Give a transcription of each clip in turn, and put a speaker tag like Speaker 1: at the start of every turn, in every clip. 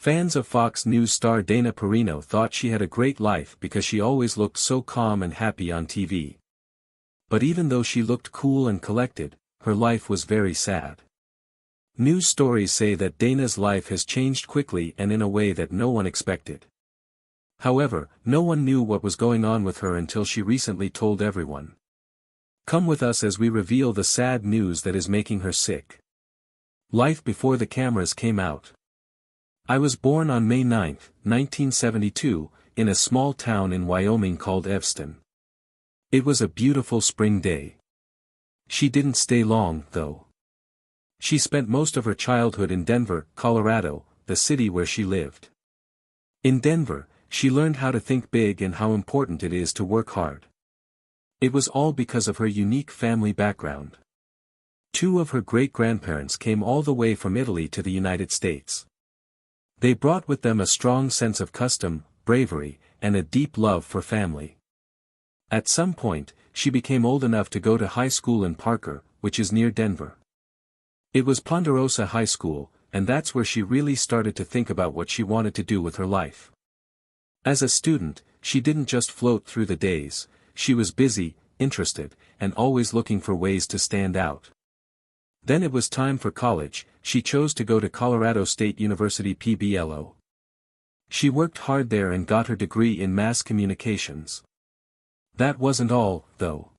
Speaker 1: Fans of Fox News star Dana Perino thought she had a great life because she always looked so calm and happy on TV. But even though she looked cool and collected, her life was very sad. News stories say that Dana's life has changed quickly and in a way that no one expected. However, no one knew what was going on with her until she recently told everyone. Come with us as we reveal the sad news that is making her sick. Life before the cameras came out. I was born on May 9, 1972, in a small town in Wyoming called Evanston. It was a beautiful spring day. She didn't stay long, though. She spent most of her childhood in Denver, Colorado, the city where she lived. In Denver, she learned how to think big and how important it is to work hard. It was all because of her unique family background. Two of her great-grandparents came all the way from Italy to the United States. They brought with them a strong sense of custom, bravery, and a deep love for family. At some point, she became old enough to go to high school in Parker, which is near Denver. It was Ponderosa High School, and that's where she really started to think about what she wanted to do with her life. As a student, she didn't just float through the days, she was busy, interested, and always looking for ways to stand out. Then it was time for college. She chose to go to Colorado State University PBLO. She worked hard there and got her degree in mass communications. That wasn't all, though.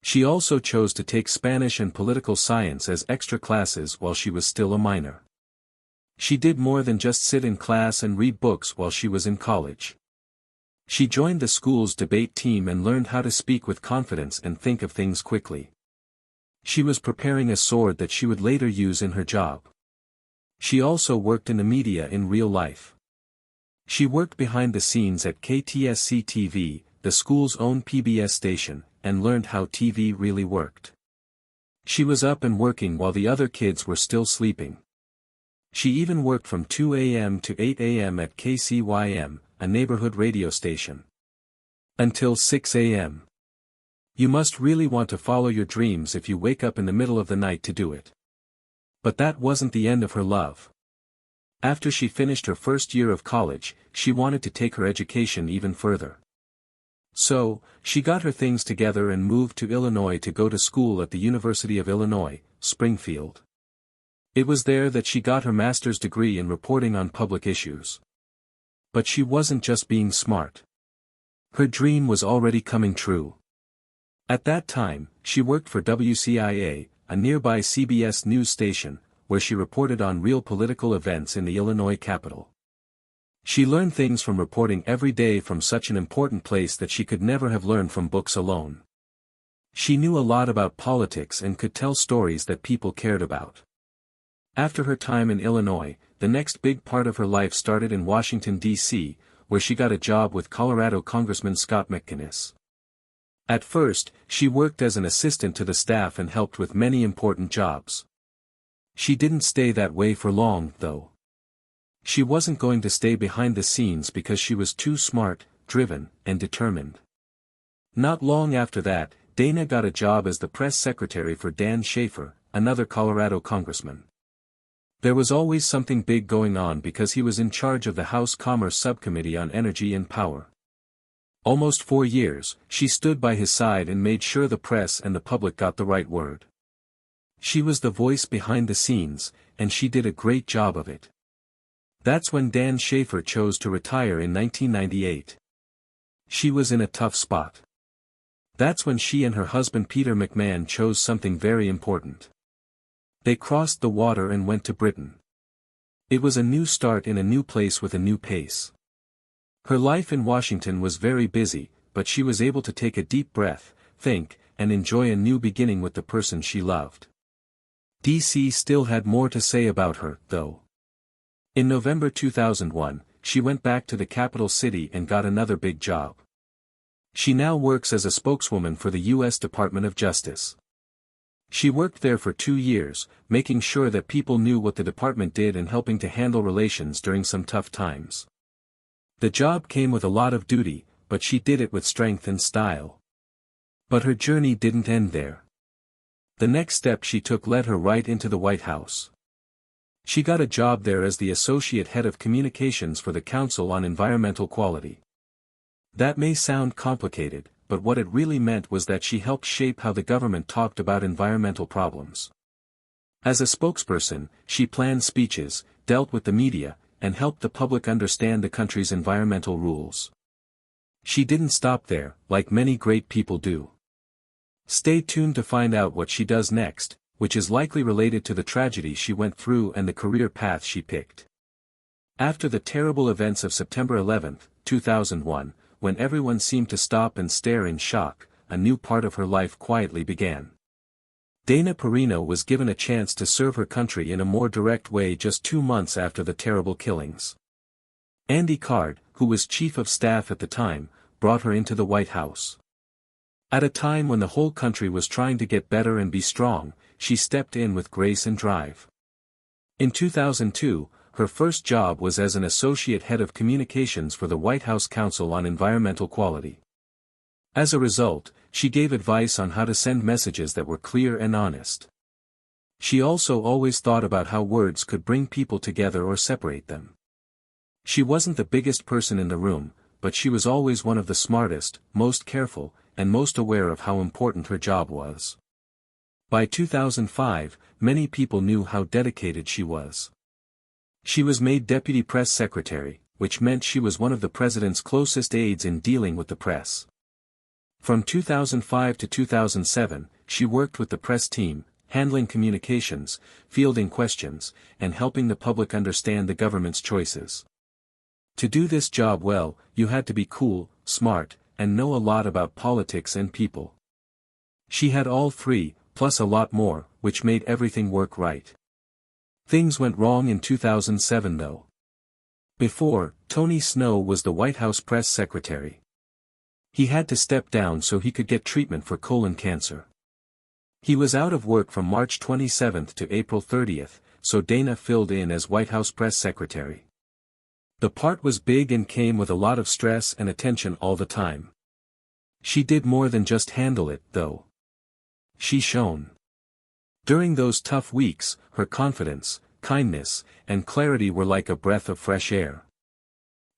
Speaker 1: She also chose to take Spanish and political science as extra classes while she was still a minor. She did more than just sit in class and read books while she was in college. She joined the school's debate team and learned how to speak with confidence and think of things quickly. She was preparing a sword that she would later use in her job. She also worked in the media in real life. She worked behind the scenes at KTSC-TV, the school's own PBS station, and learned how TV really worked. She was up and working while the other kids were still sleeping. She even worked from 2 a.m. to 8 a.m. at KCYM, a neighborhood radio station. Until 6 a.m. You must really want to follow your dreams if you wake up in the middle of the night to do it. But that wasn't the end of her love. After she finished her first year of college, she wanted to take her education even further. So, she got her things together and moved to Illinois to go to school at the University of Illinois, Springfield. It was there that she got her master's degree in reporting on public issues. But she wasn't just being smart. Her dream was already coming true. At that time, she worked for WCIA, a nearby CBS news station, where she reported on real political events in the Illinois capital. She learned things from reporting every day from such an important place that she could never have learned from books alone. She knew a lot about politics and could tell stories that people cared about. After her time in Illinois, the next big part of her life started in Washington, D.C., where she got a job with Colorado Congressman Scott McInnis. At first, she worked as an assistant to the staff and helped with many important jobs. She didn't stay that way for long, though. She wasn't going to stay behind the scenes because she was too smart, driven, and determined. Not long after that, Dana got a job as the press secretary for Dan Schaefer, another Colorado congressman. There was always something big going on because he was in charge of the House Commerce Subcommittee on Energy and Power. Almost 4 years, she stood by his side and made sure the press and the public got the right word. She was the voice behind the scenes, and she did a great job of it. That's when Dan Schaefer chose to retire in 1998. She was in a tough spot. That's when she and her husband Peter McMahon chose something very important. They crossed the water and went to Britain. It was a new start in a new place with a new pace. Her life in Washington was very busy, but she was able to take a deep breath, think, and enjoy a new beginning with the person she loved. D.C. still had more to say about her, though. In November 2001, she went back to the capital city and got another big job. She now works as a spokeswoman for the U.S. Department of Justice. She worked there for 2 years, making sure that people knew what the department did and helping to handle relations during some tough times. The job came with a lot of duty, but she did it with strength and style. But her journey didn't end there. The next step she took led her right into the White House. She got a job there as the associate head of communications for the Council on Environmental Quality. That may sound complicated, but what it really meant was that she helped shape how the government talked about environmental problems. As a spokesperson, she planned speeches, dealt with the media, and helped the public understand the country's environmental rules. She didn't stop there, like many great people do. Stay tuned to find out what she does next, which is likely related to the tragedy she went through and the career path she picked. After the terrible events of September 11, 2001, when everyone seemed to stop and stare in shock, a new part of her life quietly began. Dana Perino was given a chance to serve her country in a more direct way just 2 months after the terrible killings. Andy Card, who was chief of staff at the time, brought her into the White House. At a time when the whole country was trying to get better and be strong, she stepped in with grace and drive. In 2002, her first job was as an associate head of communications for the White House Council on Environmental Quality. As a result, she gave advice on how to send messages that were clear and honest. She also always thought about how words could bring people together or separate them. She wasn't the biggest person in the room, but she was always one of the smartest, most careful, and most aware of how important her job was. By 2005, many people knew how dedicated she was. She was made deputy press secretary, which meant she was one of the president's closest aides in dealing with the press. From 2005 to 2007, she worked with the press team, handling communications, fielding questions, and helping the public understand the government's choices. To do this job well, you had to be cool, smart, and know a lot about politics and people. She had all three, plus a lot more, which made everything work right. Things went wrong in 2007 though. Before, Tony Snow was the White House press secretary. He had to step down so he could get treatment for colon cancer. He was out of work from March 27 to April 30, so Dana filled in as White House press secretary. The part was big and came with a lot of stress and attention all the time. She did more than just handle it, though. She shone. During those tough weeks, her confidence, kindness, and clarity were like a breath of fresh air.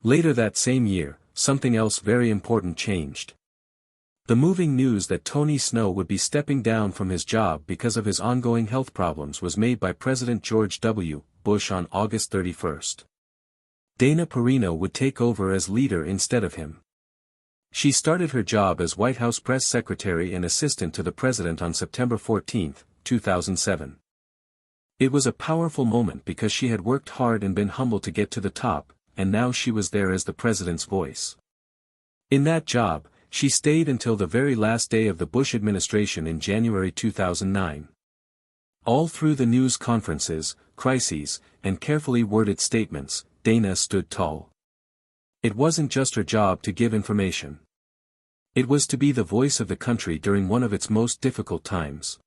Speaker 1: Later that same year, something else very important changed. The moving news that Tony Snow would be stepping down from his job because of his ongoing health problems was made by President George W. Bush on August 31. Dana Perino would take over as leader instead of him. She started her job as White House press secretary and assistant to the president on September 14, 2007. It was a powerful moment because she had worked hard and been humble to get to the top, and now she was there as the president's voice. In that job, she stayed until the very last day of the Bush administration in January 2009. All through the news conferences, crises, and carefully worded statements, Dana stood tall. It wasn't just her job to give information. It was to be the voice of the country during one of its most difficult times.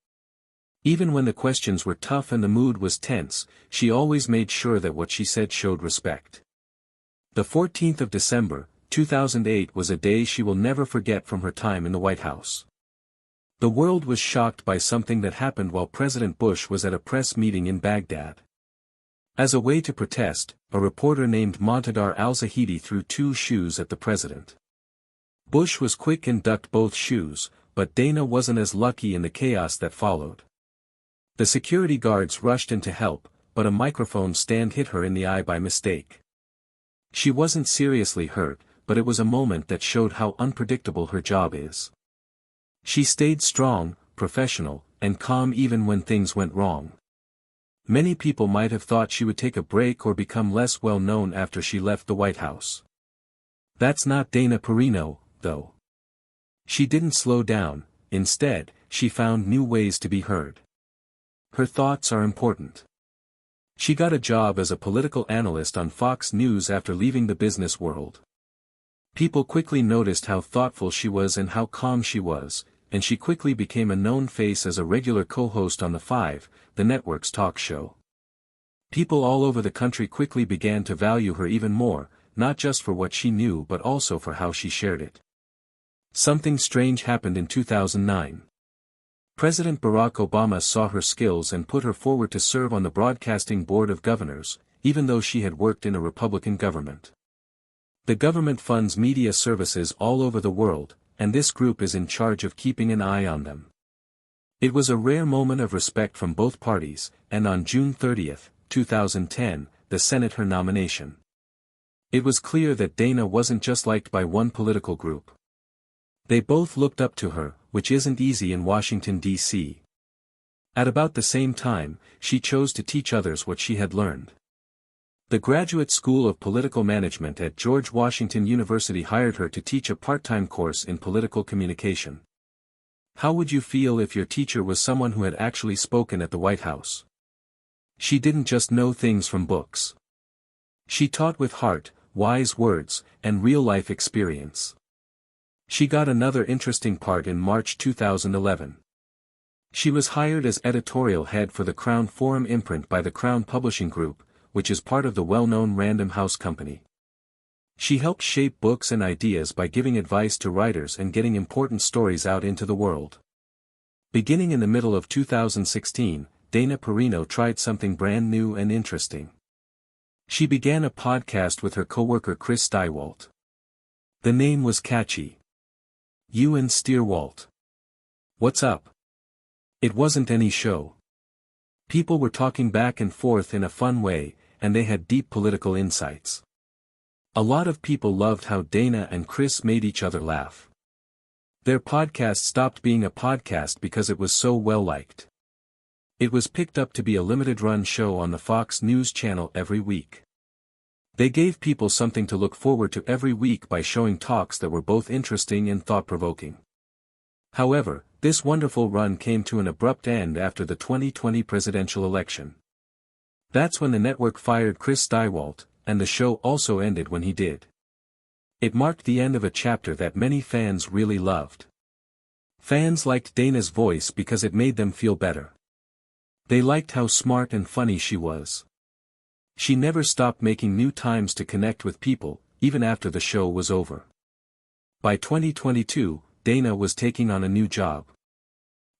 Speaker 1: Even when the questions were tough and the mood was tense, she always made sure that what she said showed respect. The 14th of December, 2008 was a day she will never forget from her time in the White House. The world was shocked by something that happened while President Bush was at a press meeting in Baghdad. As a way to protest, a reporter named Montadar al-Zahidi threw 2 shoes at the president. Bush was quick and ducked both shoes, but Dana wasn't as lucky in the chaos that followed. The security guards rushed in to help, but a microphone stand hit her in the eye by mistake. She wasn't seriously hurt, but it was a moment that showed how unpredictable her job is. She stayed strong, professional, and calm even when things went wrong. Many people might have thought she would take a break or become less well known after she left the White House. That's not Dana Perino, though. She didn't slow down, instead, she found new ways to be heard. Her thoughts are important. She got a job as a political analyst on Fox News after leaving the business world. People quickly noticed how thoughtful she was and how calm she was, and she quickly became a known face as a regular co-host on The Five, the network's talk show. People all over the country quickly began to value her even more, not just for what she knew but also for how she shared it. Something strange happened in 2009. President Barack Obama saw her skills and put her forward to serve on the Broadcasting Board of Governors, even though she had worked in a Republican government. The government funds media services all over the world, and this group is in charge of keeping an eye on them. It was a rare moment of respect from both parties, and on June 30, 2010, the Senate her nomination. It was clear that Dana wasn't just liked by one political group. They both looked up to her, which isn't easy in Washington, D.C. At about the same time, she chose to teach others what she had learned. The Graduate School of Political Management at George Washington University hired her to teach a part-time course in political communication. How would you feel if your teacher was someone who had actually spoken at the White House? She didn't just know things from books. She taught with heart, wise words, and real-life experience. She got another interesting part in March 2011. She was hired as editorial head for the Crown Forum imprint by the Crown Publishing Group, which is part of the well-known Random House Company. She helped shape books and ideas by giving advice to writers and getting important stories out into the world. Beginning in the middle of 2016, Dana Perino tried something brand new and interesting. She began a podcast with her coworker Chris Steiwalt. The name was catchy. You and Steerwalt. What's up? It wasn't any show. People were talking back and forth in a fun way, and they had deep political insights. A lot of people loved how Dana and Chris made each other laugh. Their podcast stopped being a podcast because it was so well-liked. It was picked up to be a limited-run show on the Fox News channel every week. They gave people something to look forward to every week by showing talks that were both interesting and thought-provoking. However, this wonderful run came to an abrupt end after the 2020 presidential election. That's when the network fired Chris Steiwalt, and the show also ended when he did. It marked the end of a chapter that many fans really loved. Fans liked Dana's voice because it made them feel better. They liked how smart and funny she was. She never stopped making new times to connect with people, even after the show was over. By 2022, Dana was taking on a new job.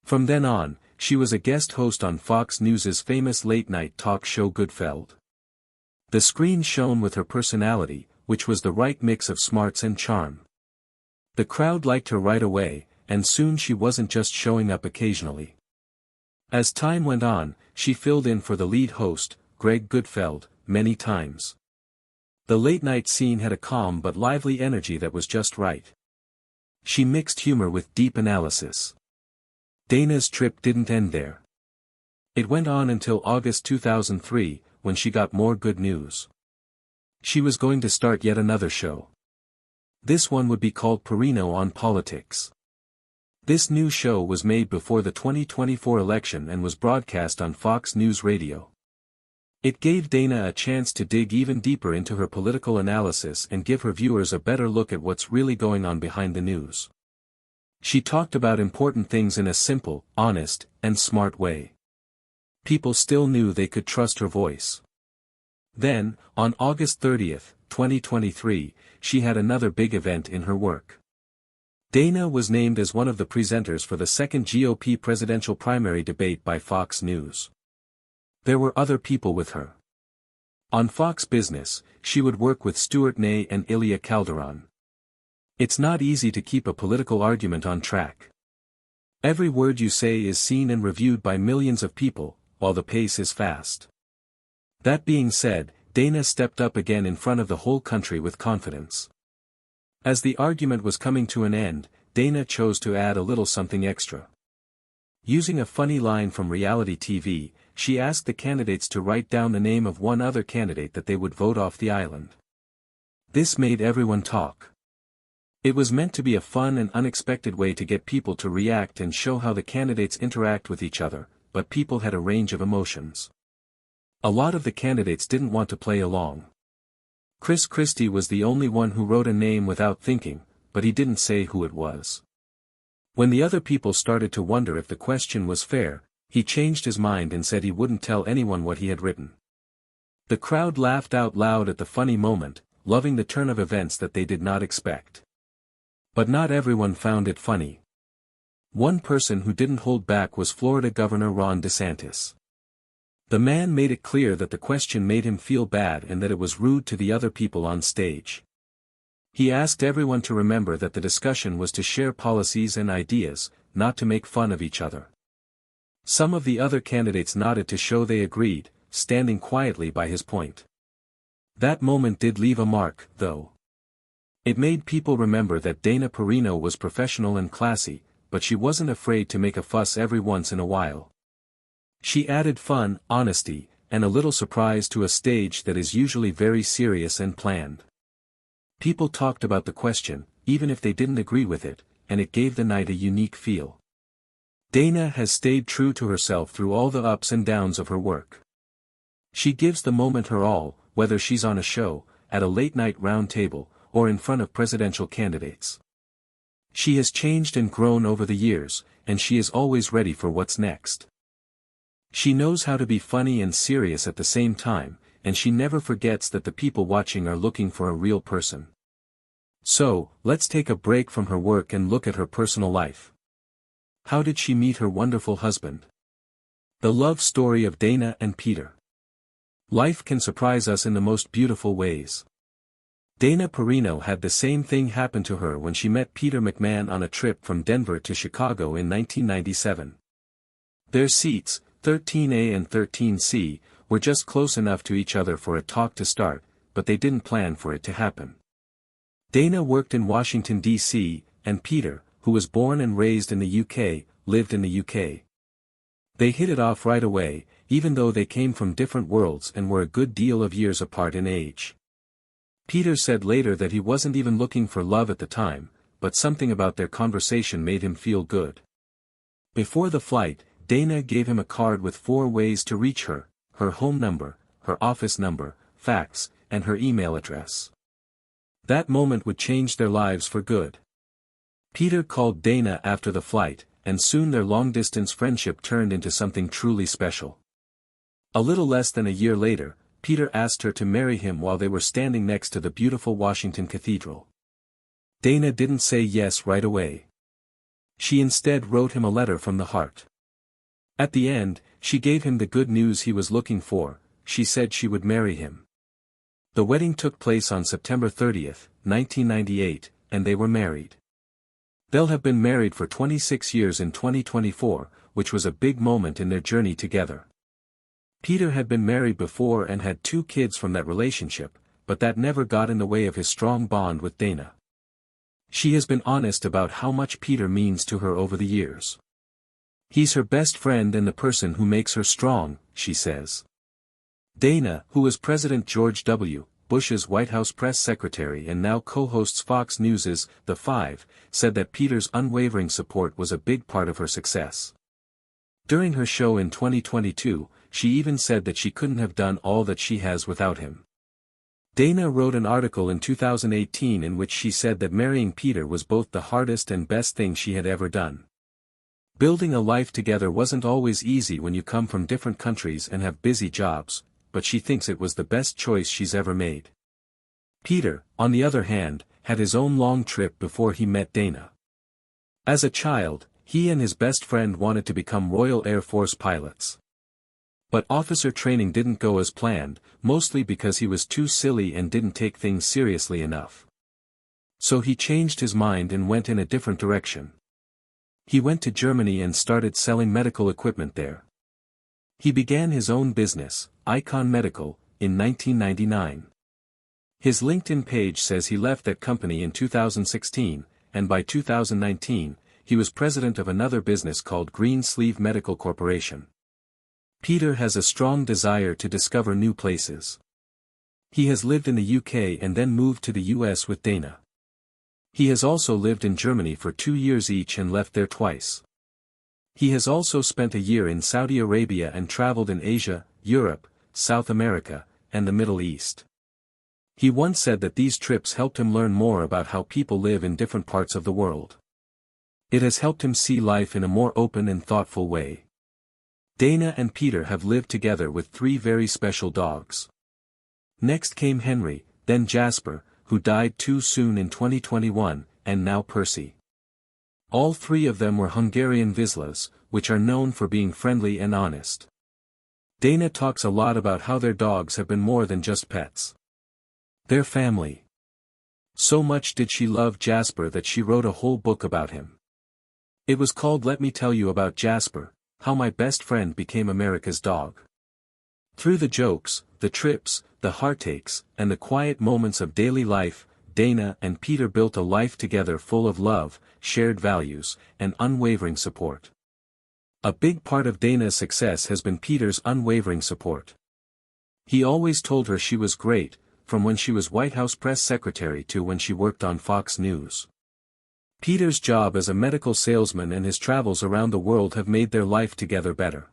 Speaker 1: From then on, she was a guest host on Fox News' famous late-night talk show Goodfeld. The screen shone with her personality, which was the right mix of smarts and charm. The crowd liked her right away, and soon she wasn't just showing up occasionally. As time went on, she filled in for the lead host, Greg Goodfeld, many times. The late-night scene had a calm but lively energy that was just right. She mixed humor with deep analysis. Dana's trip didn't end there. It went on until August 2003, when she got more good news. She was going to start yet another show. This one would be called Perino on Politics. This new show was made before the 2024 election and was broadcast on Fox News Radio. It gave Dana a chance to dig even deeper into her political analysis and give her viewers a better look at what's really going on behind the news. She talked about important things in a simple, honest, and smart way. People still knew they could trust her voice. Then, on August 30, 2023, she had another big event in her work. Dana was named as one of the presenters for the second GOP presidential primary debate by Fox News. There were other people with her. On Fox Business, she would work with Stuart Ney and Ilya Calderon. It's not easy to keep a political argument on track. Every word you say is seen and reviewed by millions of people, while the pace is fast. That being said, Dana stepped up again in front of the whole country with confidence. As the argument was coming to an end, Dana chose to add a little something extra. Using a funny line from reality TV, she asked the candidates to write down the name of one other candidate that they would vote off the island. This made everyone talk. It was meant to be a fun and unexpected way to get people to react and show how the candidates interact with each other, but people had a range of emotions. A lot of the candidates didn't want to play along. Chris Christie was the only one who wrote a name without thinking, but he didn't say who it was. When the other people started to wonder if the question was fair, he changed his mind and said he wouldn't tell anyone what he had written. The crowd laughed out loud at the funny moment, loving the turn of events that they did not expect. But not everyone found it funny. One person who didn't hold back was Florida Governor Ron DeSantis. The man made it clear that the question made him feel bad and that it was rude to the other people on stage. He asked everyone to remember that the discussion was to share policies and ideas, not to make fun of each other. Some of the other candidates nodded to show they agreed, standing quietly by his point. That moment did leave a mark, though. It made people remember that Dana Perino was professional and classy, but she wasn't afraid to make a fuss every once in a while. She added fun, honesty, and a little surprise to a stage that is usually very serious and planned. People talked about the question, even if they didn't agree with it, and it gave the night a unique feel. Dana has stayed true to herself through all the ups and downs of her work. She gives the moment her all, whether she's on a show, at a late-night round table, or in front of presidential candidates. She has changed and grown over the years, and she is always ready for what's next. She knows how to be funny and serious at the same time, and she never forgets that the people watching are looking for a real person. So, let's take a break from her work and look at her personal life. How did she meet her wonderful husband? The love story of Dana and Peter. Life can surprise us in the most beautiful ways. Dana Perino had the same thing happen to her when she met Peter McMahon on a trip from Denver to Chicago in 1997. Their seats, 13A and 13C, were just close enough to each other for a talk to start, but they didn't plan for it to happen. Dana worked in Washington, D.C., and Peter, who was born and raised in the UK, lived in the UK. They hit it off right away, even though they came from different worlds and were a good deal of years apart in age. Peter said later that he wasn't even looking for love at the time, but something about their conversation made him feel good. Before the flight, Dana gave him a card with 4 ways to reach her: her home number, her office number, fax, and her email address. That moment would change their lives for good. Peter called Dana after the flight, and soon their long-distance friendship turned into something truly special. A little less than a year later, Peter asked her to marry him while they were standing next to the beautiful Washington Cathedral. Dana didn't say yes right away. She instead wrote him a letter from the heart. At the end, she gave him the good news he was looking for. She said she would marry him. The wedding took place on September 30th, 1998, and they were married. They'll have been married for 26 years in 2024, which was a big moment in their journey together. Peter had been married before and had 2 kids from that relationship, but that never got in the way of his strong bond with Dana. She has been honest about how much Peter means to her over the years. He's her best friend and the person who makes her strong, she says. Dana, who was President George W. Bush's White House press secretary and now co-hosts Fox News's The Five, said that Peter's unwavering support was a big part of her success. During her show in 2022, she even said that she couldn't have done all that she has without him. Dana wrote an article in 2018 in which she said that marrying Peter was both the hardest and best thing she had ever done. Building a life together wasn't always easy when you come from different countries and have busy jobs, but she thinks it was the best choice she's ever made. Peter, on the other hand, had his own long trip before he met Dana. As a child, he and his best friend wanted to become Royal Air Force pilots. But officer training didn't go as planned, mostly because he was too silly and didn't take things seriously enough. So he changed his mind and went in a different direction. He went to Germany and started selling medical equipment there. He began his own business, Icon Medical, in 1999. His LinkedIn page says he left that company in 2016, and by 2019, he was president of another business called Green Sleeve Medical Corporation. Peter has a strong desire to discover new places. He has lived in the UK and then moved to the US with Dana. He has also lived in Germany for 2 years each and left there twice. He has also spent a year in Saudi Arabia and traveled in Asia, Europe, South America, and the Middle East. He once said that these trips helped him learn more about how people live in different parts of the world. It has helped him see life in a more open and thoughtful way. Dana and Peter have lived together with 3 very special dogs. Next came Henry, then Jasper, who died too soon in 2021, and now Percy. All three of them were Hungarian Vizslas, which are known for being friendly and honest. Dana talks a lot about how their dogs have been more than just pets. Their family. So much did she love Jasper that she wrote a whole book about him. It was called Let Me Tell You About Jasper, How My Best Friend Became America's Dog. Through the jokes, the trips, the heartaches, and the quiet moments of daily life, Dana and Peter built a life together full of love, shared values, and unwavering support. A big part of Dana's success has been Peter's unwavering support. He always told her she was great, from when she was White House press secretary to when she worked on Fox News. Peter's job as a medical salesman and his travels around the world have made their life together better.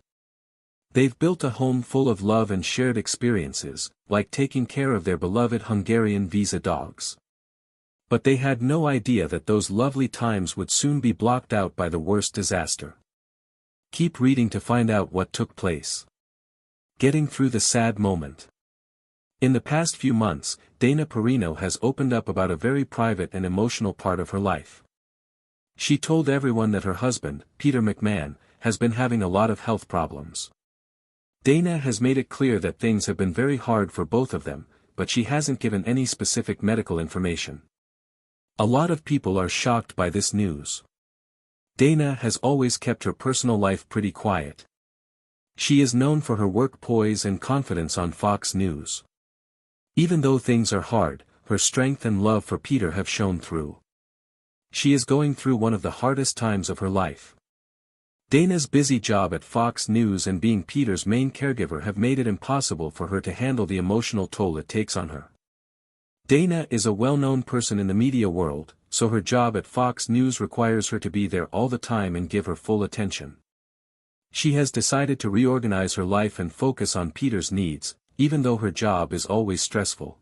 Speaker 1: They've built a home full of love and shared experiences, like taking care of their beloved Hungarian Visa dogs. But they had no idea that those lovely times would soon be blocked out by the worst disaster. Keep reading to find out what took place. Getting through the sad moment. In the past few months, Dana Perino has opened up about a very private and emotional part of her life. She told everyone that her husband, Peter McMahon, has been having a lot of health problems. Dana has made it clear that things have been very hard for both of them, but she hasn't given any specific medical information. A lot of people are shocked by this news. Dana has always kept her personal life pretty quiet. She is known for her work poise and confidence on Fox News. Even though things are hard, her strength and love for Peter have shown through. She is going through one of the hardest times of her life. Dana's busy job at Fox News and being Peter's main caregiver have made it impossible for her to handle the emotional toll it takes on her. Dana is a well-known person in the media world, so her job at Fox News requires her to be there all the time and give her full attention. She has decided to reorganize her life and focus on Peter's needs, even though her job is always stressful.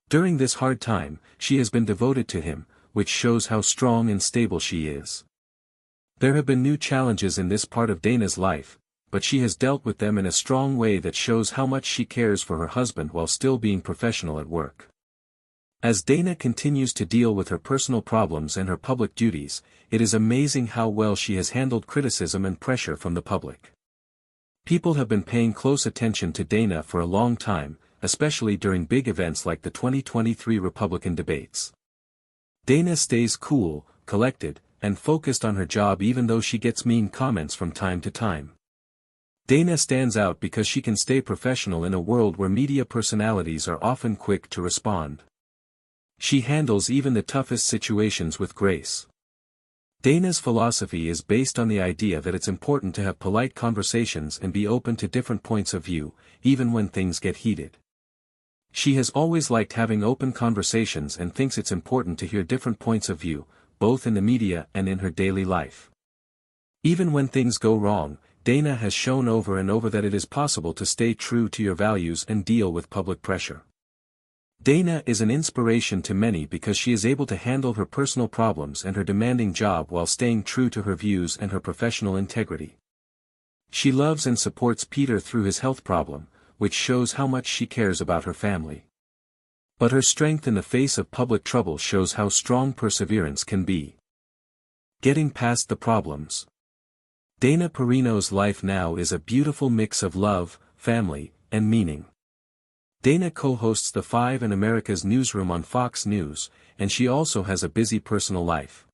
Speaker 1: During this hard time, she has been devoted to him, which shows how strong and stable she is. There have been new challenges in this part of Dana's life, but she has dealt with them in a strong way that shows how much she cares for her husband while still being professional at work. As Dana continues to deal with her personal problems and her public duties, it is amazing how well she has handled criticism and pressure from the public. People have been paying close attention to Dana for a long time, especially during big events like the 2023 Republican debates. Dana stays cool, collected, and focused on her job even though she gets mean comments from time to time. Dana stands out because she can stay professional in a world where media personalities are often quick to respond. She handles even the toughest situations with grace. Dana's philosophy is based on the idea that it's important to have polite conversations and be open to different points of view, even when things get heated. She has always liked having open conversations and thinks it's important to hear different points of view, both in the media and in her daily life. Even when things go wrong, Dana has shown over and over that it is possible to stay true to your values and deal with public pressure. Dana is an inspiration to many because she is able to handle her personal problems and her demanding job while staying true to her views and her professional integrity. She loves and supports Peter through his health problem, which shows how much she cares about her family. But her strength in the face of public trouble shows how strong perseverance can be. Getting past the problems. Dana Perino's life now is a beautiful mix of love, family, and meaning. Dana co-hosts The Five and America's Newsroom on Fox News, and she also has a busy personal life.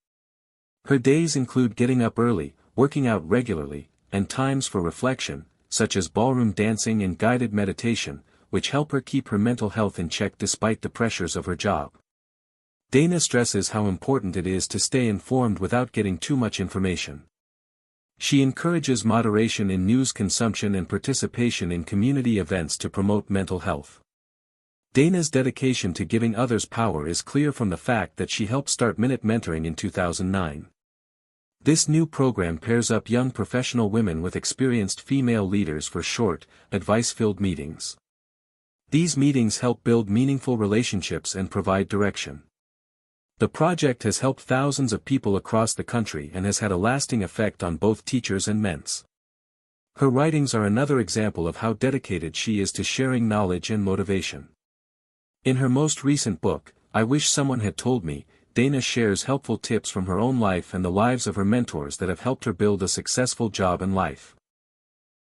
Speaker 1: Her days include getting up early, working out regularly, and times for reflection, such as ballroom dancing and guided meditation, which help her keep her mental health in check despite the pressures of her job. Dana stresses how important it is to stay informed without getting too much information. She encourages moderation in news consumption and participation in community events to promote mental health. Dana's dedication to giving others power is clear from the fact that she helped start Minute Mentoring in 2009. This new program pairs up young professional women with experienced female leaders for short, advice-filled meetings. These meetings help build meaningful relationships and provide direction. The project has helped thousands of people across the country and has had a lasting effect on both teachers and ments. Her writings are another example of how dedicated she is to sharing knowledge and motivation. In her most recent book, I Wish Someone Had Told Me, Dana shares helpful tips from her own life and the lives of her mentors that have helped her build a successful job and life.